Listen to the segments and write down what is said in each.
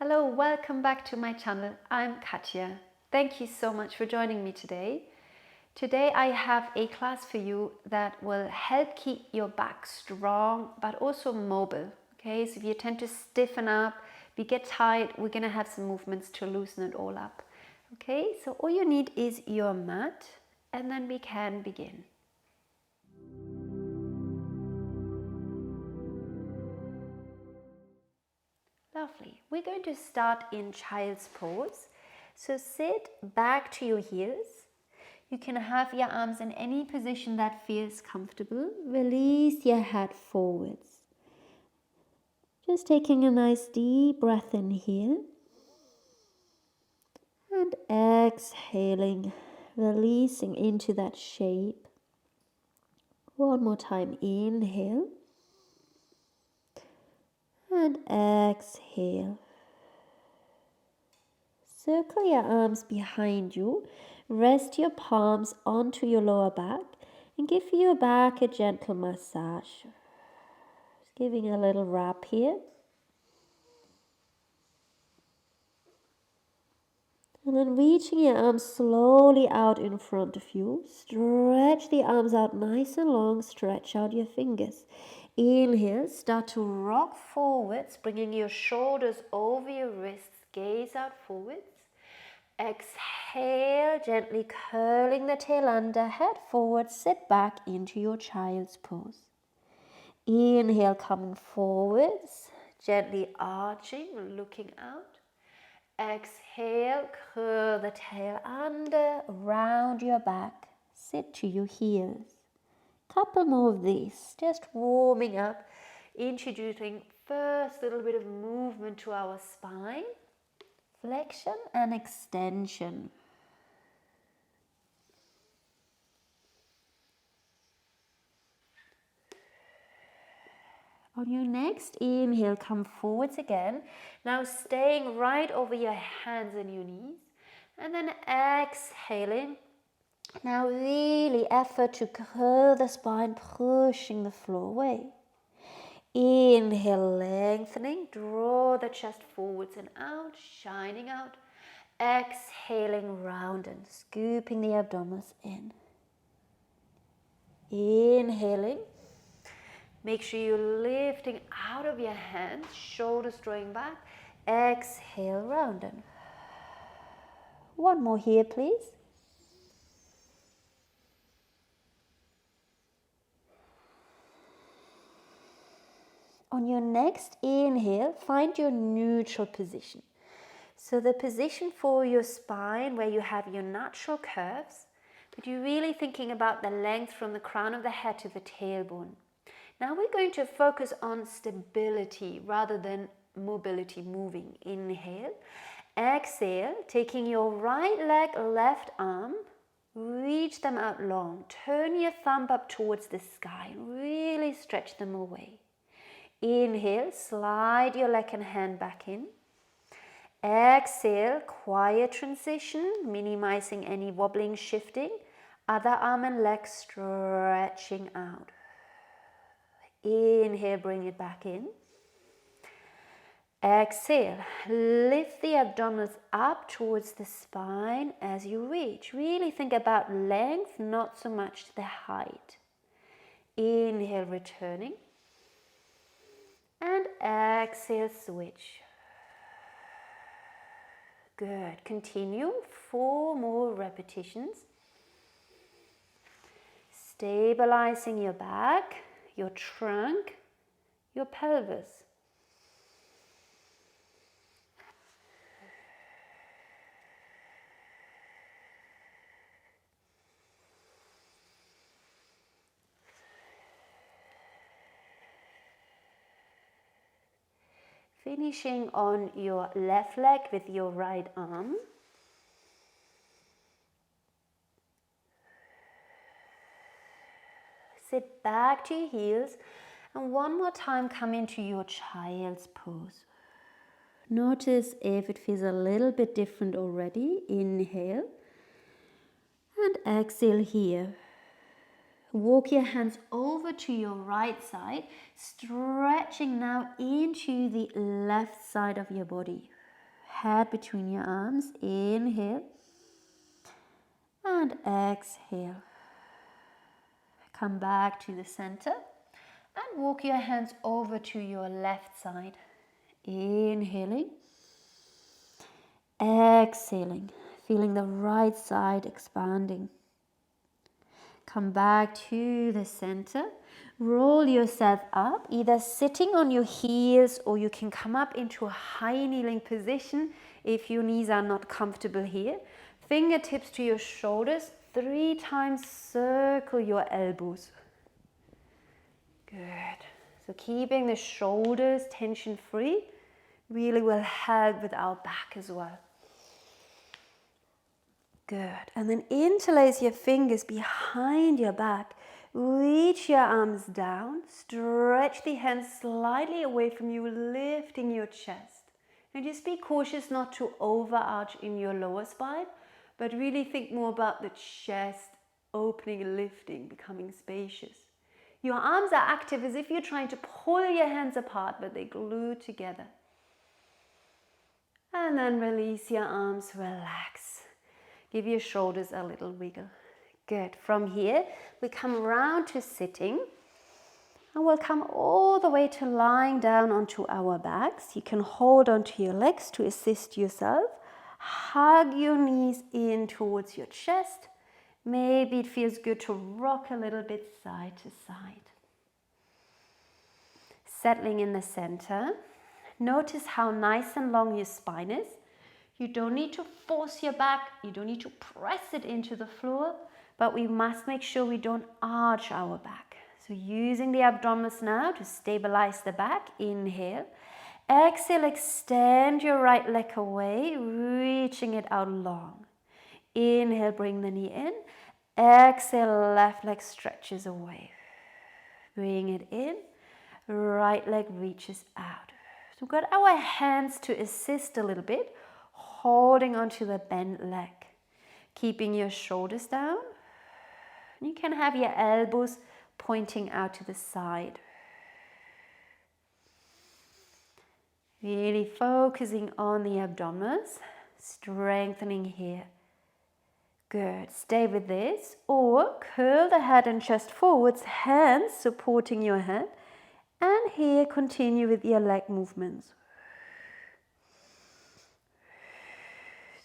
Hello, welcome back to my channel. I'm Katja. Thank you so much for joining me today. Today I have a class for you that will help keep your back strong but also mobile. Okay, so if you tend to stiffen up, if you get tight, we're gonna have some movements to loosen it all up. Okay, so all you need is your mat and then we can begin. Lovely. We're going to start in child's pose. So sit back to your heels. You can have your arms in any position that feels comfortable. Release your head forwards. Just taking a nice deep breath in here. And exhaling, releasing into that shape. One more time, inhale. And exhale. Circle your arms behind you. Rest your palms onto your lower back and give your back a gentle massage. Just giving a little wrap here. And then reaching your arms slowly out in front of you. Stretch the arms out nice and long. Stretch out your fingers. Inhale, start to rock forwards, bringing your shoulders over your wrists. Gaze out forwards. Exhale, gently curling the tail under, head forward, sit back into your child's pose. Inhale, coming forwards, gently arching, looking out. Exhale, curl the tail under, round your back, sit to your heels. Couple more of these, just warming up, introducing first little bit of movement to our spine. Flexion and extension. On your next inhale, come forwards again. Now staying right over your hands and your knees. And then exhaling. Now really effort to curl the spine, pushing the floor away. Inhale, lengthening. Draw the chest forwards and out, shining out. Exhaling, round and scooping the abdominals in. Inhaling. Make sure you're lifting out of your hands, shoulders drawing back. Exhale, round and. One more here, please. On your next inhale, find your neutral position. So the position for your spine where you have your natural curves, but you're really thinking about the length from the crown of the head to the tailbone. Now we're going to focus on stability rather than mobility, moving. Inhale, exhale, taking your right leg, left arm, reach them out long. Turn your thumb up towards the sky, really stretch them away. Inhale, slide your leg and hand back in. Exhale, quiet transition, minimizing any wobbling, shifting. Other arm and leg stretching out. Inhale, bring it back in. Exhale, lift the abdominals up towards the spine as you reach. Really think about length, not so much the height. Inhale, returning. And exhale, switch. Good. Continue. 4 more repetitions. Stabilizing your back, your trunk, your pelvis. Finishing on your left leg with your right arm. Sit back to your heels and one more time come into your child's pose. Notice if it feels a little bit different already. Inhale and exhale here. Walk your hands over to your right side, stretching now into the left side of your body. head between your arms. Inhale and exhale. Come back to the center and walk your hands over to your left side. Inhaling, exhaling, feeling the right side expanding. Come back to the center. Roll yourself up, either sitting on your heels or you can come up into a high kneeling position if your knees are not comfortable here. Fingertips to your shoulders. 3 times circle your elbows. Good. So keeping the shoulders tension free really will help with our back as well. Good. And then interlace your fingers behind your back. Reach your arms down. Stretch the hands slightly away from you, lifting your chest. And just be cautious not to overarch in your lower spine, but really think more about the chest opening, lifting, becoming spacious. Your arms are active as if you're trying to pull your hands apart, but they're glued together. And then release your arms, relax. Give your shoulders a little wiggle. Good. From here, we come around to sitting. And we'll come all the way to lying down onto our backs. You can hold onto your legs to assist yourself. Hug your knees in towards your chest. Maybe it feels good to rock a little bit side to side. Settling in the center. Notice how nice and long your spine is. You don't need to force your back. You don't need to press it into the floor. But we must make sure we don't arch our back. So using the abdominals now to stabilize the back. Inhale. Exhale, extend your right leg away, reaching it out long. Inhale, bring the knee in. Exhale, left leg stretches away. Bring it in. Right leg reaches out. So we've got our hands to assist a little bit, holding onto the bent leg. Keeping your shoulders down. You can have your elbows pointing out to the side. Really focusing on the abdominals, strengthening here. Good. Stay with this. Or curl the head and chest forwards, hands supporting your head. And here continue with your leg movements.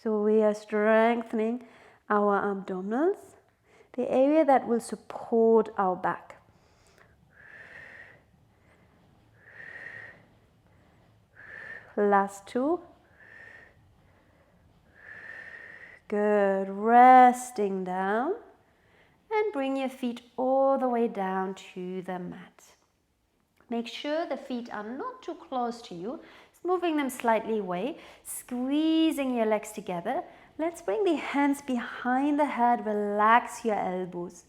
So we are strengthening our abdominals, the area that will support our back. Last 2. Good. Resting down and bring your feet all the way down to the mat. Make sure the feet are not too close to you. Just moving them slightly away, squeezing your legs together. Let's bring the hands behind the head, relax your elbows.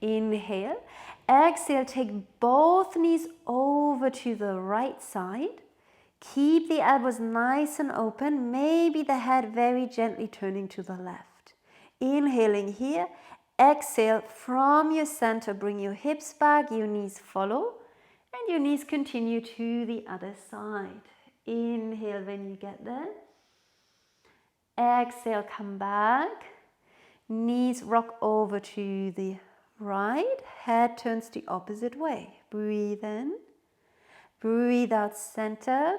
Inhale, exhale, take both knees over to the right side. Keep the elbows nice and open, maybe the head very gently turning to the left. Inhaling here, exhale from your center, bring your hips back, your knees follow, and your knees continue to the other side. Inhale when you get there. Exhale, come back. Knees rock over to the right, head turns the opposite way. Breathe in. Breathe out center.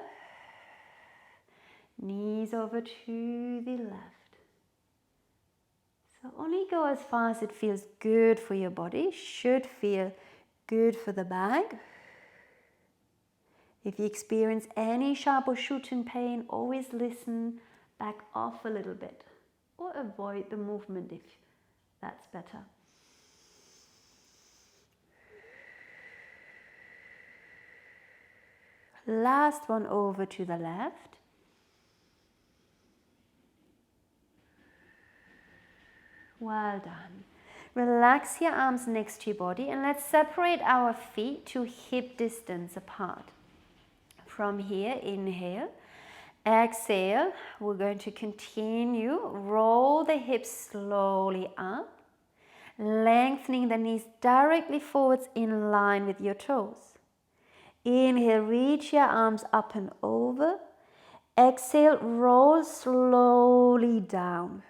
Knees over to the left. So only go as far as it feels good for your body. Should feel good for the back. If you experience any sharp or shooting pain, always listen, back off a little bit. Or avoid the movement if that's better. Last one over to the left. Well done. Relax your arms next to your body and let's separate our feet to hip distance apart. From here, inhale. Exhale, we're going to continue. Roll the hips slowly up. Lengthening the knees directly forwards in line with your toes. Inhale, reach your arms up and over. Exhale, roll slowly down.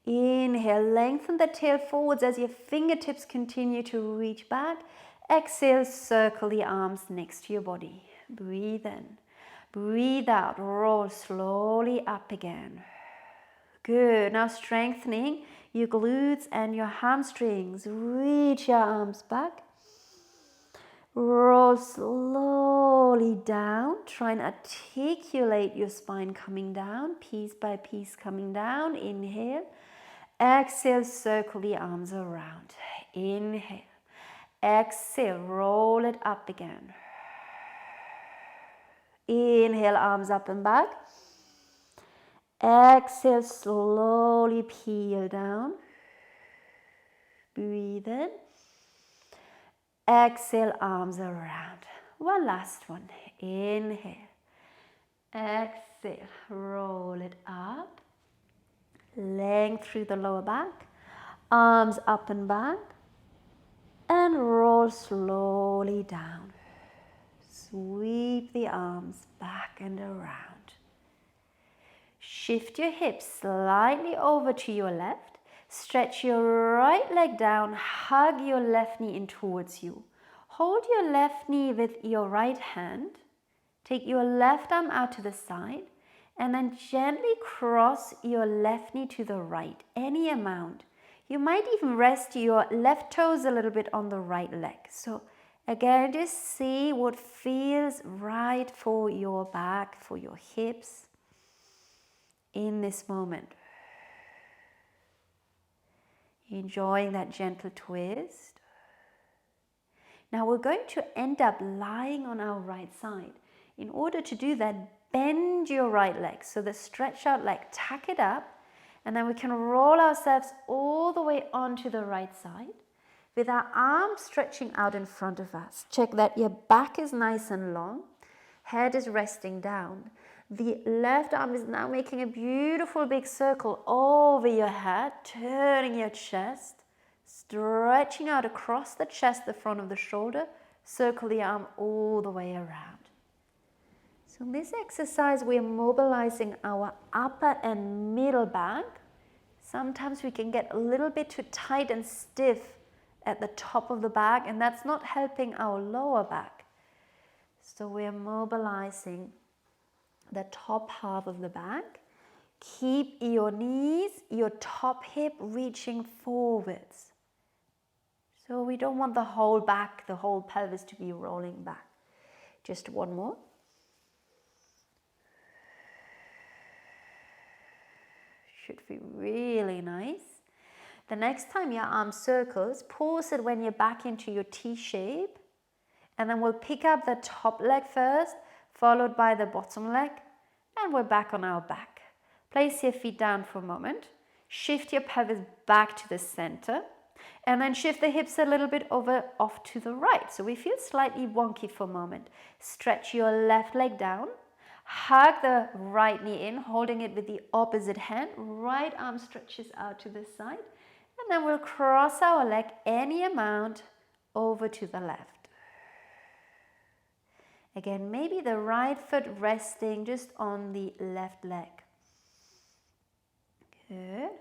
Inhale, lengthen the tail forwards as your fingertips continue to reach back. Exhale, circle the arms next to your body. Breathe in. Breathe out, roll slowly up again. Good. Now strengthening your glutes and your hamstrings. Reach your arms back. Roll slowly down. Try and articulate your spine coming down, piece by piece coming down. Inhale. Exhale, circle the arms around. Inhale. Exhale, roll it up again. Inhale, arms up and back. Exhale, slowly peel down. Breathe in. Exhale, arms around. One last one. Inhale. Exhale, roll it up. Length through the lower back. Arms up and back. And roll slowly down. Sweep the arms back and around. Shift your hips slightly over to your left. Stretch your right leg down. Hug your left knee in towards you. Hold your left knee with your right hand. Take your left arm out to the side. And then gently cross your left knee to the right, any amount. You might even rest your left toes a little bit on the right leg. So again, just see what feels right for your back, for your hips in this moment. Enjoying that gentle twist. Now we're going to end up lying on our right side. In order to do that, bend your right leg. So the stretch out leg, tack it up, and then we can roll ourselves all the way onto the right side with our arms stretching out in front of us. Check that your back is nice and long, head is resting down. The left arm is now making a beautiful big circle over your head, turning your chest, stretching out across the chest, the front of the shoulder, circle the arm all the way around. So in this exercise, we're mobilizing our upper and middle back. Sometimes we can get a little bit too tight and stiff at the top of the back, and that's not helping our lower back. So we're mobilizing the top half of the back. Keep your knees, your top hip reaching forwards. So we don't want the whole back, the whole pelvis to be rolling back. Just one more. Should feel really nice. The next time your arm circles, pause it when you're back into your T shape. And then we'll pick up the top leg first, followed by the bottom leg. And we're back on our back. Place your feet down for a moment. Shift your pelvis back to the center. And then shift the hips a little bit over off to the right. So we feel slightly wonky for a moment. Stretch your left leg down. Hug the right knee in, holding it with the opposite hand. Right arm stretches out to the side. And then we'll cross our leg any amount over to the left. Again, maybe the right foot resting just on the left leg. Good.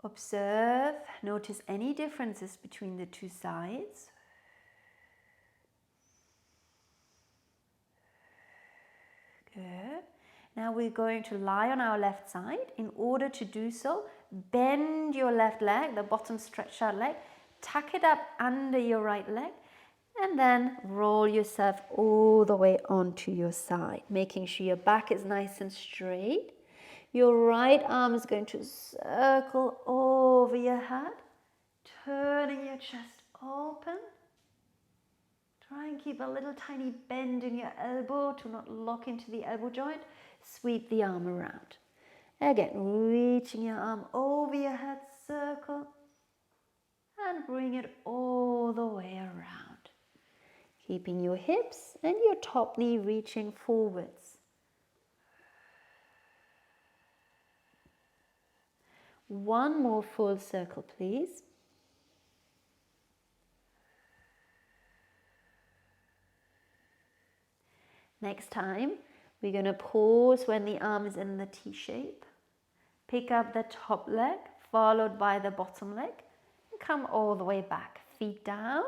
Observe, notice any differences between the two sides. Good. Now we're going to lie on our left side. In order to do so, bend your left leg, the bottom stretched out leg, tuck it up under your right leg, and then roll yourself all the way onto your side, making sure your back is nice and straight. Your right arm is going to circle over your head, turning your chest open. Try and keep a little tiny bend in your elbow to not lock into the elbow joint. Sweep the arm around. Again, reaching your arm over your head, circle, and bring it all the way around. Keeping your hips and your top knee reaching forwards. One more full circle, please. Next time, we're going to pause when the arm is in the T shape. Pick up the top leg, followed by the bottom leg, and come all the way back. Feet down,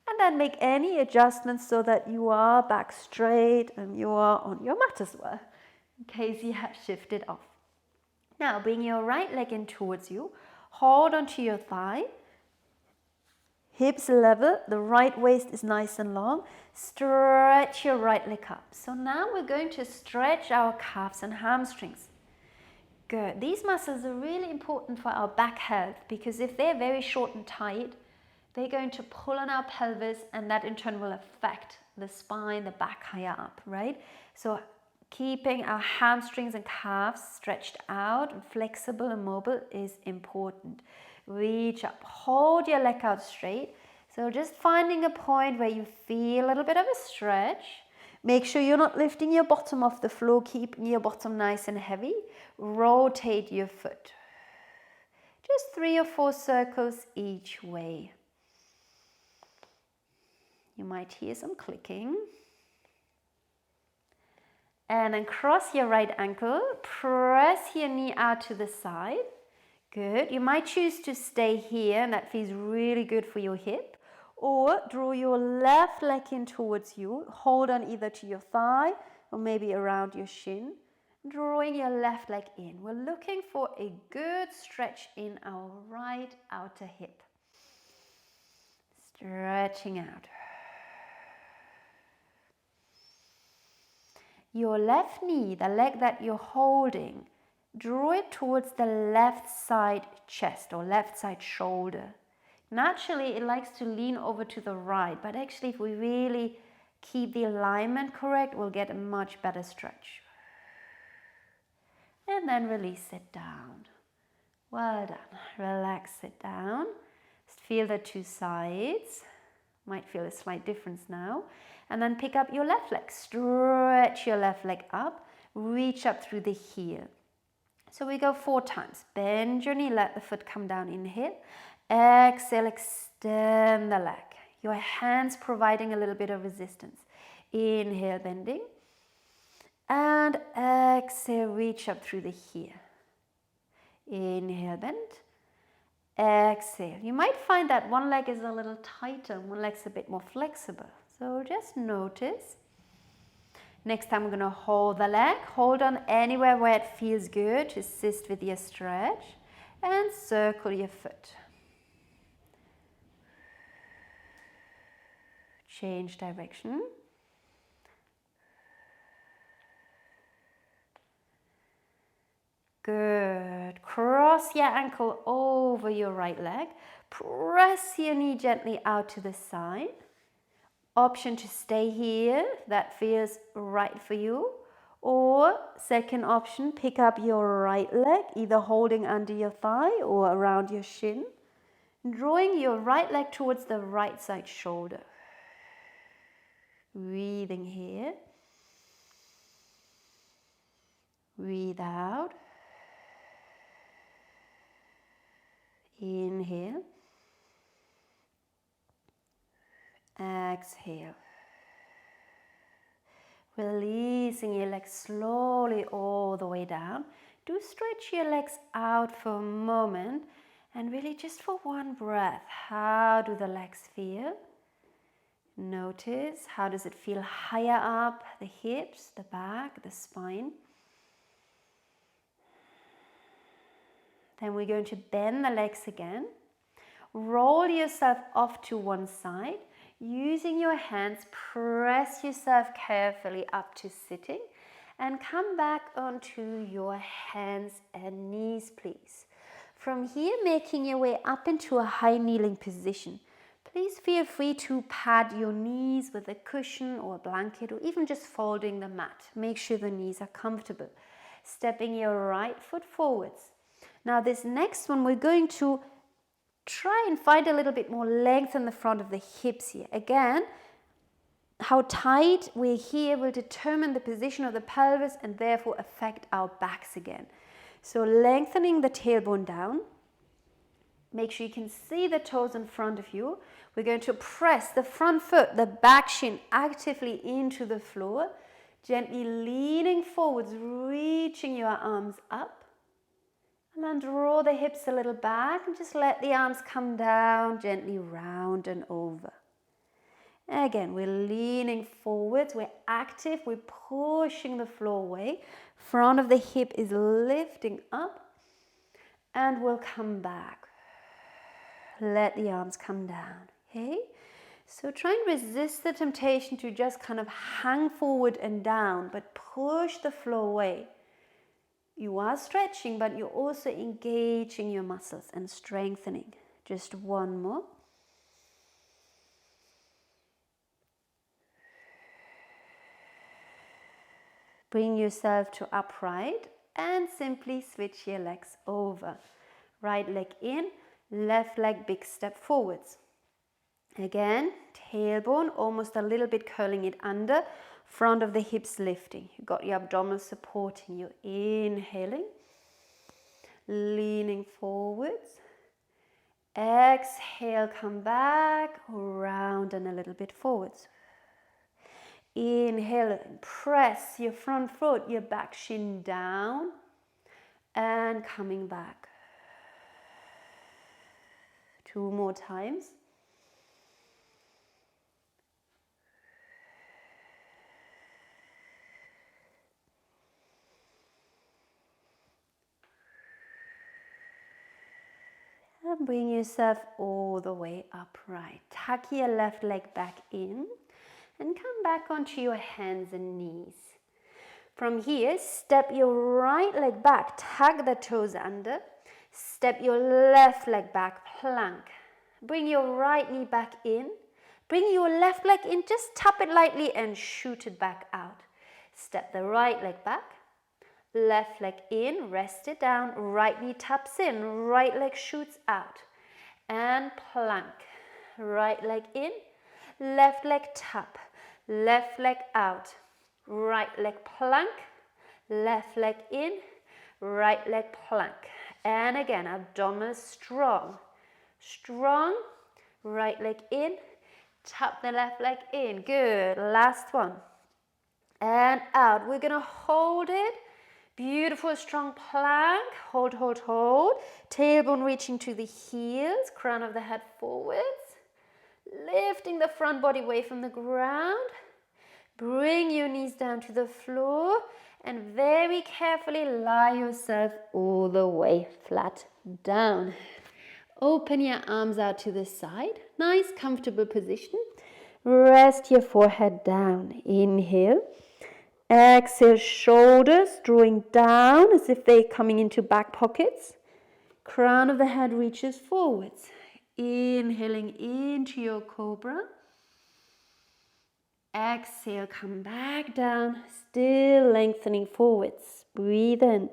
and then make any adjustments so that you are back straight and you are on your mat as well, in case you have shifted off. Now, bring your right leg in towards you. Hold onto your thigh. Hips level, the right waist is nice and long. Stretch your right leg up. So now we're going to stretch our calves and hamstrings. Good. These muscles are really important for our back health because if they're very short and tight, they're going to pull on our pelvis, and that in turn will affect the spine, the back higher up, right? So keeping our hamstrings and calves stretched out and flexible and mobile is important. Reach up, hold your leg out straight. So just finding a point where you feel a little bit of a stretch. Make sure you're not lifting your bottom off the floor, keeping your bottom nice and heavy. Rotate your foot. Just 3 or 4 circles each way. You might hear some clicking. And then cross your right ankle, press your knee out to the side. Good. You might choose to stay here, and that feels really good for your hip. Or draw your left leg in towards you. Hold on either to your thigh or maybe around your shin. Drawing your left leg in. We're looking for a good stretch in our right outer hip. Stretching out. Your left knee, the leg that you're holding, draw it towards the left side chest or left side shoulder. Naturally, it likes to lean over to the right, but actually if we really keep the alignment correct, we'll get a much better stretch. And then release it down. Well done. Relax it down. Just feel the 2 sides. Might feel a slight difference now. And then pick up your left leg. Stretch your left leg up. Reach up through the heel. So we go 4 times. Bend your knee, let the foot come down. Inhale. Exhale, extend the leg. Your hands providing a little bit of resistance. Inhale, bending. And exhale, reach up through the heel. Inhale, bend. Exhale. You might find that one leg is a little tighter, one leg's a bit more flexible. So just notice. Next time we're going to hold the leg. Hold on anywhere where it feels good to assist with your stretch. And circle your foot. Change direction. Good. Cross your ankle over your right leg. Press your knee gently out to the side. Option to stay here, that feels right for you. Or second option, pick up your right leg, either holding under your thigh or around your shin. Drawing your right leg towards the right side shoulder. Breathing here. Breathe out. Inhale. Exhale. Releasing your legs slowly all the way down. Do stretch your legs out for a moment and really just for one breath. How do the legs feel? Notice, how does it feel higher up, the hips, the back, the spine? Then we're going to bend the legs again. Roll yourself off to one side. Using your hands, press yourself carefully up to sitting and come back onto your hands and knees, please. From here, making your way up into a high kneeling position. Please feel free to pad your knees with a cushion or a blanket or even just folding the mat. Make sure the knees are comfortable. Stepping your right foot forwards. Now this next one, we're going to try and find a little bit more length in the front of the hips here. Again, how tight we're here will determine the position of the pelvis and therefore affect our backs again. So lengthening the tailbone down. Make sure you can see the toes in front of you. We're going to press the front foot, the back shin actively into the floor. Gently leaning forwards, reaching your arms up. And then draw the hips a little back and just let the arms come down, gently round and over. Again, we're leaning forwards, we're active, we're pushing the floor away. Front of the hip is lifting up, and we'll come back. Let the arms come down, okay? So try and resist the temptation to just kind of hang forward and down, but push the floor away. You are stretching, but you're also engaging your muscles and strengthening. Just one more. Bring yourself to upright and simply switch your legs over. Right leg in, left leg big step forwards. Again, tailbone almost a little bit curling it under, front of the hips lifting. You got your abdominals supporting you. Inhaling, leaning forwards. Exhale, come back, round and a little bit forwards. Inhale, press your front foot, your back shin down, and coming back. 2 more times. And bring yourself all the way upright. Tuck your left leg back in and come back onto your hands and knees. From here, step your right leg back, tuck the toes under, step your left leg back, plank. Bring your right knee back in, bring your left leg in, just tap it lightly and shoot it back out. Step the right leg back, left leg in, rest it down, right knee taps in, right leg shoots out, and plank. Right leg in, left leg tap, left leg out, right leg plank, left leg in, right leg plank. And again, abdominals strong, strong, right leg in, tap the left leg in. Good, last one. And out, we're gonna hold it. Beautiful, strong plank. Hold, hold, hold. Tailbone reaching to the heels, crown of the head forwards. Lifting the front body away from the ground. Bring your knees down to the floor and very carefully lie yourself all the way flat down. Open your arms out to the side. Nice, comfortable position. Rest your forehead down. Inhale. Exhale, shoulders drawing down as if they're coming into back pockets. Crown of the head reaches forwards. Inhaling into your cobra. Exhale, come back down, still lengthening forwards. Breathe in.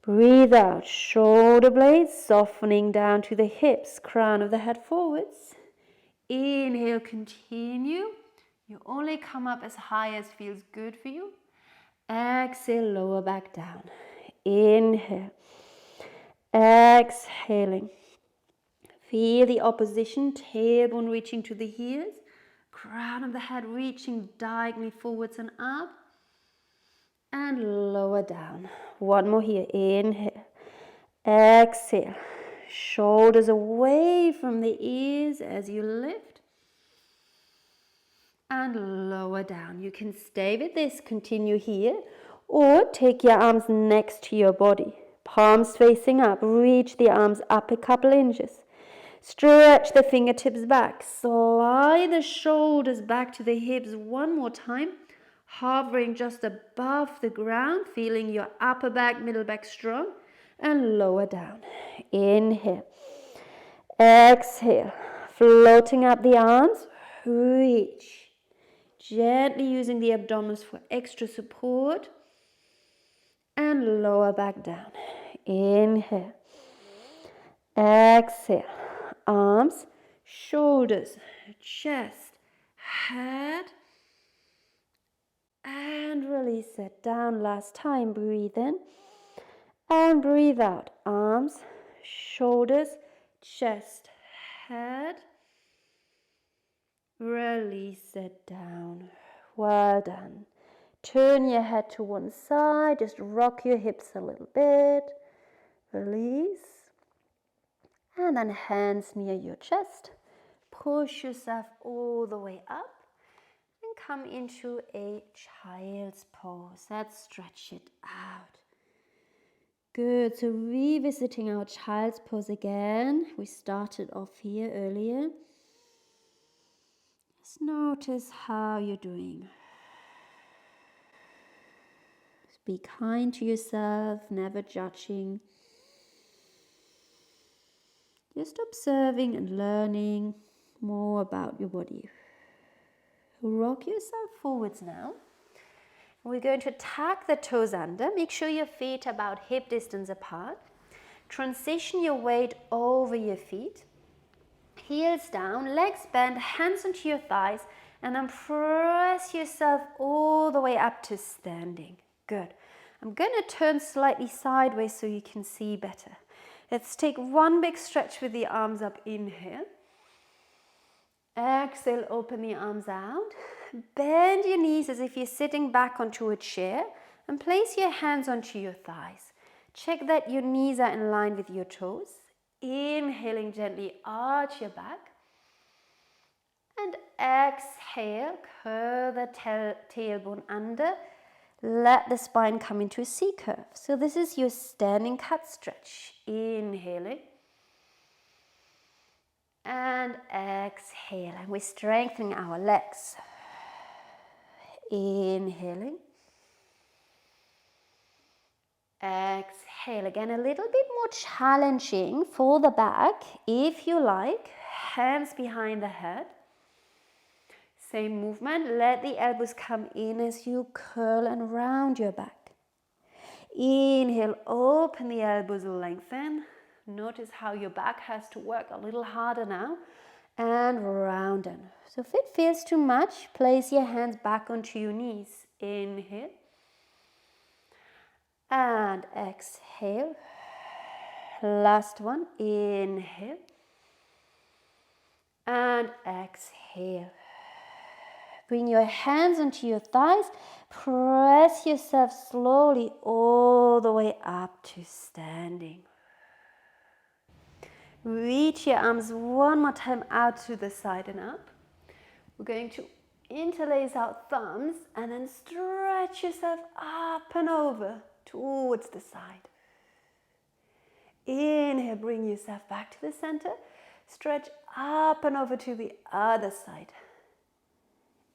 Breathe out. Shoulder blades softening down to the hips. Crown of the head forwards. Inhale, continue. You only come up as high as feels good for you. Exhale, lower back down. Inhale. Exhaling. Feel the opposition, tailbone reaching to the heels. Crown of the head reaching diagonally forwards and up. And lower down. One more here. Inhale. Exhale. Shoulders away from the ears as you lift. And lower down. You can stay with this, continue here, or take your arms next to your body. Palms facing up. Reach the arms up a couple inches. Stretch the fingertips back. Slide the shoulders back to the hips one more time. Hovering just above the ground. Feeling your upper back, middle back strong. And lower down. Inhale. Exhale. Floating up the arms. Reach. Gently using the abdominals for extra support. And lower back down. Inhale. Exhale. Arms, shoulders, chest, head. And release it down. Last time. Breathe in. And breathe out. Arms, shoulders, chest, head. Release it down. Well done. Turn your head to one side, just rock your hips a little bit. Release. And then hands near your chest. Push yourself all the way up and come into a child's pose. Let's stretch it out. Good. So revisiting our child's pose again. We started off here earlier. Just notice how you're doing. Be kind to yourself, never judging. Just observing and learning more about your body. Rock yourself forwards now. We're going to tuck the toes under. Make sure your feet are about hip distance apart. Transition your weight over your feet. Heels down, legs bent, hands onto your thighs, and then press yourself all the way up to standing. Good. I'm going to turn slightly sideways so you can see better. Let's take one big stretch with the arms up. Inhale. Exhale, open the arms out. Bend your knees as if you're sitting back onto a chair and place your hands onto your thighs. Check that your knees are in line with your toes. Inhaling, gently arch your back. And exhale, curve the tailbone under. Let the spine come into a C curve. So this is your standing cat stretch. Inhaling. And exhale. And we're strengthening our legs. Inhaling. Exhale. Again, a little bit more challenging for the back. If you like, hands behind the head. Same movement. Let the elbows come in as you curl and round your back. Inhale, open the elbows, lengthen. Notice how your back has to work a little harder now. And round. So if it feels too much, place your hands back onto your knees. Inhale. And exhale. Last one. Inhale. And exhale. Bring your hands onto your thighs. Press yourself slowly all the way up to standing. Reach your arms one more time out to the side and up. We're going to interlace our thumbs and then stretch yourself up and over towards the side. Inhale, bring yourself back to the center. Stretch up and over to the other side.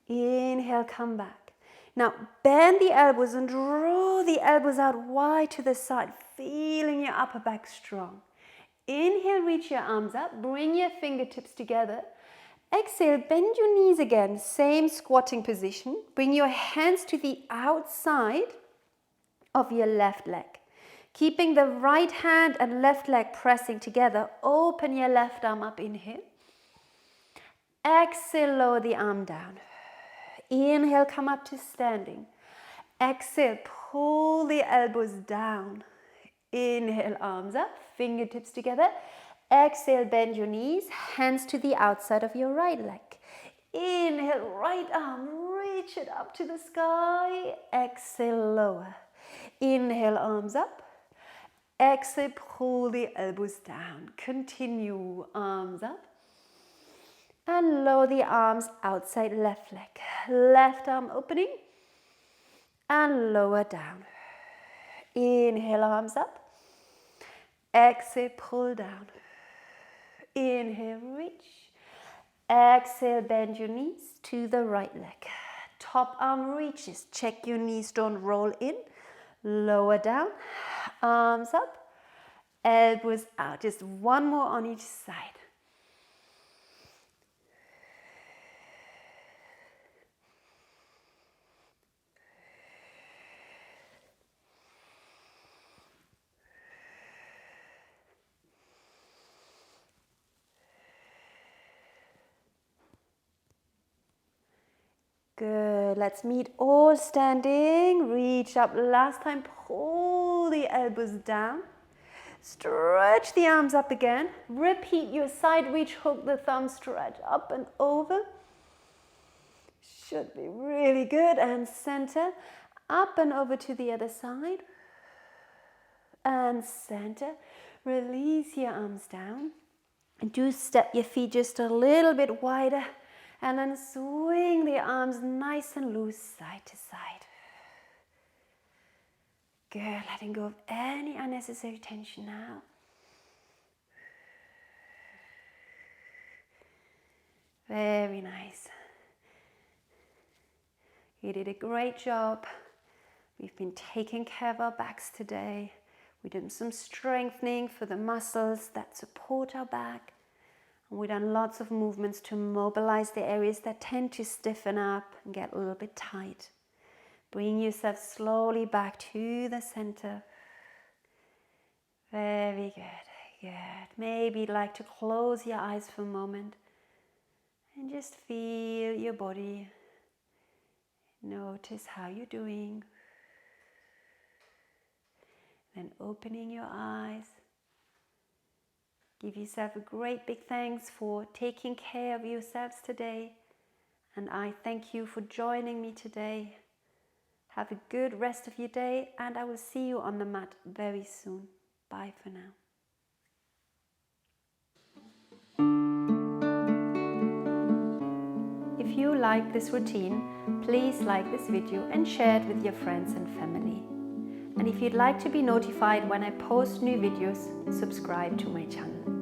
Inhale, come back. Now bend the elbows and draw the elbows out wide to the side, feeling your upper back strong. Inhale, reach your arms up, bring your fingertips together. Exhale, bend your knees again, same squatting position. Bring your hands to the outside of your left leg. Keeping the right hand and left leg pressing together, open your left arm up, inhale. Exhale, lower the arm down. Inhale, come up to standing. Exhale, pull the elbows down. Inhale, arms up, fingertips together. Exhale, bend your knees, hands to the outside of your right leg. Inhale, right arm, reach it up to the sky. Exhale, lower. Inhale, arms up. Exhale, pull the elbows down. Continue, arms up. And lower the arms outside left leg. Left arm opening. And lower down. Inhale, arms up. Exhale, pull down. Inhale, reach. Exhale, bend your knees to the right leg. Top arm reaches. Check your knees don't roll in. Lower down. Arms up. Elbows out. Just one more on each side. Good. Let's meet all standing. Reach up. Last time, pull the elbows down. Stretch the arms up again. Repeat your side reach, hook the thumb, stretch up and over. Should be really good. And center, up and over to the other side. And center, release your arms down. And do step your feet just a little bit wider. And then swing the arms nice and loose side to side. Good, letting go of any unnecessary tension now. Very nice. You did a great job. We've been taking care of our backs today. We've done some strengthening for the muscles that support our back. And we've done lots of movements to mobilize the areas that tend to stiffen up and get a little bit tight. Bring yourself slowly back to the center. Very good, good. Maybe you'd like to close your eyes for a moment and just feel your body. Notice how you're doing. Then opening your eyes. Give yourself a great big thanks for taking care of yourselves today. And I thank you for joining me today. Have a good rest of your day, and I will see you on the mat very soon. Bye for now. If you like this routine, please like this video and share it with your friends and family. And if you'd like to be notified when I post new videos, subscribe to my channel.